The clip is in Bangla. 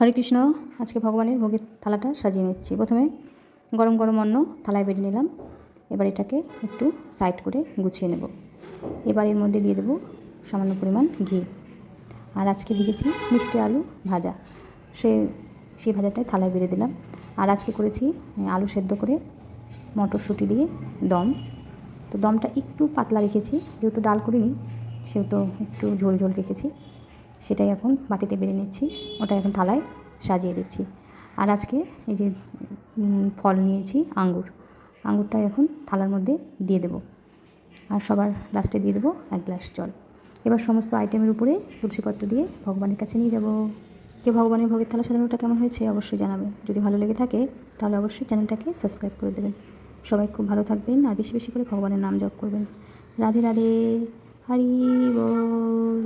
হরে কৃষ্ণ। আজকে ভগবানের ভোগের থালাটা সাজিয়ে নিচ্ছি। প্রথমে গরম গরম অন্ন থালায় বেড়ে নিলাম। এবার এটাকে একটু সাইড করে গুছিয়ে নেব। এবার এর মধ্যে দিয়ে দেবো সামান্য পরিমাণ ঘি। আর আজকে ভিজেছি মিষ্টি আলু ভাজা, সেই ভাজাটাই থালায় বেড়ে দিলাম। আর আজকে করেছি আলু সেদ্ধ করে মটরশুঁটি দিয়ে দম। তো দমটা একটু পাতলা রেখেছি, যেহেতু ডাল করিনি সেহেতু একটু ঝোল ঝোল রেখেছি। সেটাই এখন বাটিতে বেড়ে নিচ্ছি, ওটা এখন থালায় সাজিয়ে দিচ্ছি। আর আজকে এই যে ফল নিয়েছি আঙ্গুরটা এখন থালার মধ্যে দিয়ে দেব। আর সবার লাস্টে দিয়ে দেবো 1 গ্লাস জল। এবার সমস্ত আইটেমের উপরে তুলসীপত্র দিয়ে ভগবানের কাছে নিয়ে যাব। ভগবানের ভোগের থালা সাজানোটা কেমন হয়েছে অবশ্যই জানাবেন। যদি ভালো লেগে থাকে তাহলে অবশ্যই চ্যানেলটাকে সাবস্ক্রাইব করে দেবেন। সবাই খুব ভালো থাকবেন আর বেশি বেশি করে ভগবানের নাম জপ করবেন। রাধে রাধে, হরি বল।